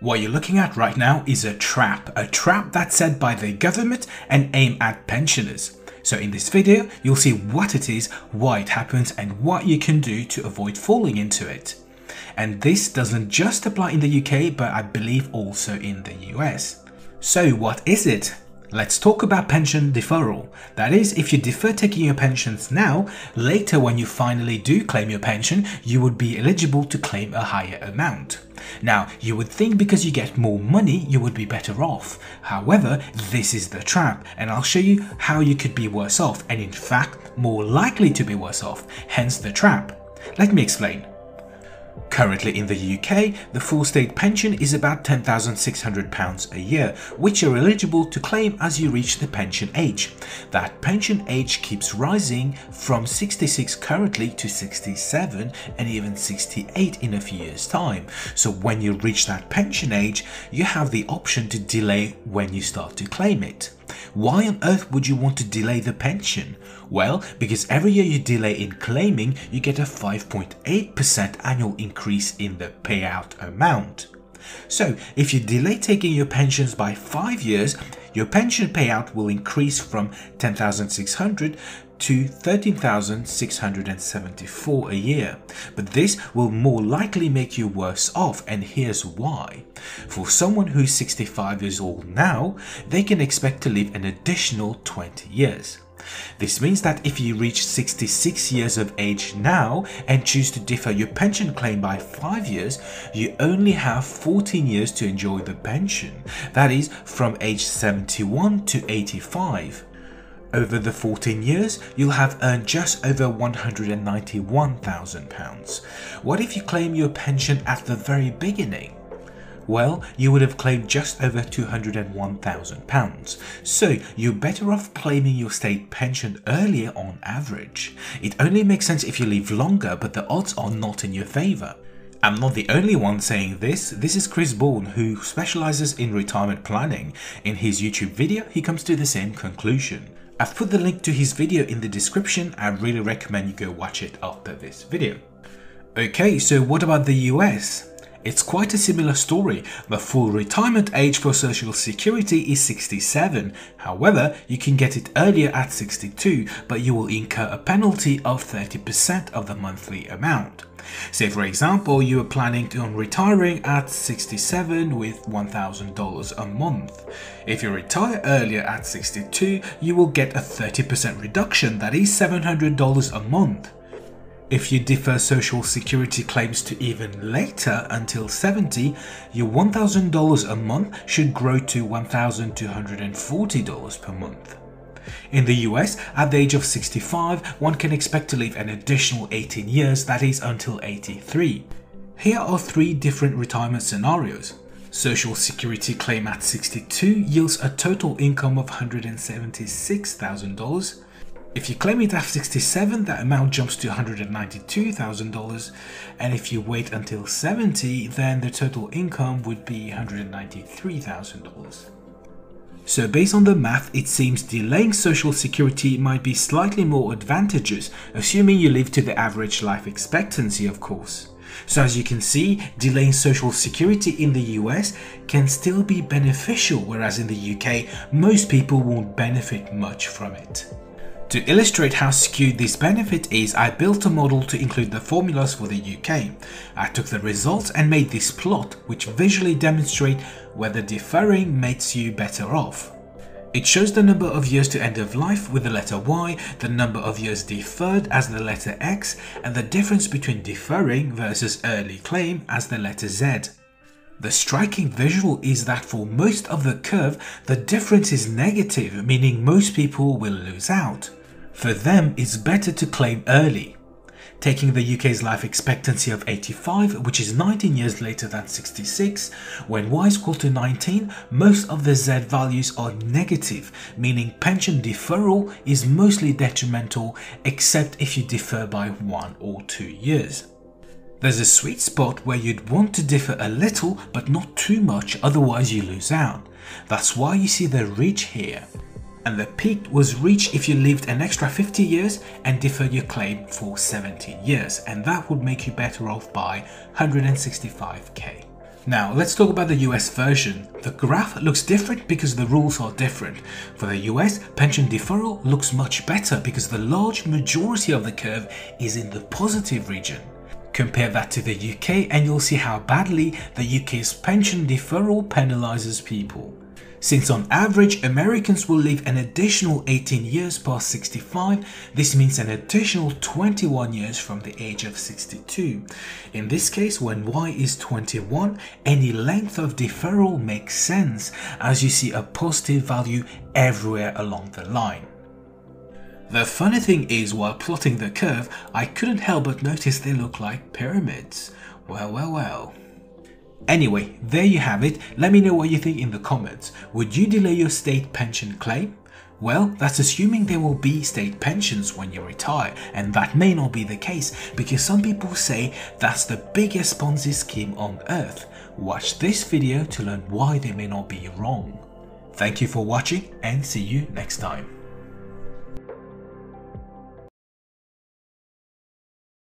What you're looking at right now is a trap that's set by the government and aimed at pensioners. So in this video, you'll see what it is, why it happens, and what you can do to avoid falling into it. And this doesn't just apply in the UK, but I believe also in the US. So what is it? Let's talk about pension deferral. That is, if you defer taking your pensions now, later when you finally do claim your pension, you would be eligible to claim a higher amount. Now, you would think because you get more money, you would be better off. However, this is the trap, and I'll show you how you could be worse off, and in fact, more likely to be worse off, hence the trap. Let me explain. Currently in the UK, the full state pension is about £10,600 a year, which you're eligible to claim as you reach the pension age. That pension age keeps rising from 66 currently to 67 and even 68 in a few years' time. So when you reach that pension age, you have the option to delay when you start to claim it. Why on earth would you want to delay the pension? Well, because every year you delay in claiming, you get a 5.8% annual increase in the payout amount. So, if you delay taking your pensions by 5 years, your pension payout will increase from $10,600 to $13,674 a year. But this will more likely make you worse off, and here's why. For someone who's 65 years old now, they can expect to live an additional 20 years. This means that if you reach 66 years of age now and choose to defer your pension claim by 5 years, you only have 14 years to enjoy the pension. That is, from age 71 to 85. Over the 14 years, you'll have earned just over £191,000. What if you claim your pension at the very beginning? Well, you would have claimed just over £201,000. So you're better off claiming your state pension earlier on average. It only makes sense if you live longer, but the odds are not in your favour. I'm not the only one saying this. This is Chris Bourne, who specialises in retirement planning. In his YouTube video, he comes to the same conclusion. I've put the link to his video in the description. I really recommend you go watch it after this video. Okay, so what about the US? It's quite a similar story. The full retirement age for Social Security is 67. However, you can get it earlier at 62, but you will incur a penalty of 30% of the monthly amount. Say for example, you are planning on retiring at 67 with $1,000 a month. If you retire earlier at 62, you will get a 30% reduction, that is $700 a month. If you defer Social Security claims to even later until 70, your $1,000 a month should grow to $1,240 per month. In the US, at the age of 65, one can expect to live an additional 18 years, that is until 83. Here are 3 different retirement scenarios. Social Security claim at 62 yields a total income of $176,000. If you claim it at 67, that amount jumps to $192,000, and if you wait until 70, then the total income would be $193,000. So based on the math, it seems delaying Social Security might be slightly more advantageous, assuming you live to the average life expectancy, of course. So as you can see, delaying Social Security in the US can still be beneficial, whereas in the UK, most people won't benefit much from it. To illustrate how skewed this benefit is, I built a model to include the formulas for the UK. I took the results and made this plot, which visually demonstrates whether deferring makes you better off. It shows the number of years to end of life with the letter Y, the number of years deferred as the letter X, and the difference between deferring versus early claim as the letter Z. The striking visual is that for most of the curve, the difference is negative, meaning most people will lose out. For them, it's better to claim early. Taking the UK's life expectancy of 85, which is 19 years later than 66, when Y is equal to 19, most of the Z values are negative, meaning pension deferral is mostly detrimental, except if you defer by 1 or 2 years. There's a sweet spot where you'd want to differ a little but not too much, otherwise you lose out. That's why you see the reach here. And the peak was reached if you lived an extra 50 years and deferred your claim for 17 years, and that would make you better off by 165k. Now let's talk about the US version. The graph looks different because the rules are different. For the US, pension deferral looks much better because the large majority of the curve is in the positive region. Compare that to the UK and you'll see how badly the UK's pension deferral penalizes people. Since on average Americans will live an additional 18 years past 65, this means an additional 21 years from the age of 62. In this case, when Y is 21, any length of deferral makes sense as you see a positive value everywhere along the line. The funny thing is, while plotting the curve, I couldn't help but notice they look like pyramids. Well. Anyway, there you have it. Let me know what you think in the comments. Would you delay your state pension claim? Well, that's assuming there will be state pensions when you retire, and that may not be the case because some people say that's the biggest Ponzi scheme on earth. Watch this video to learn why they may not be wrong. Thank you for watching and see you next time.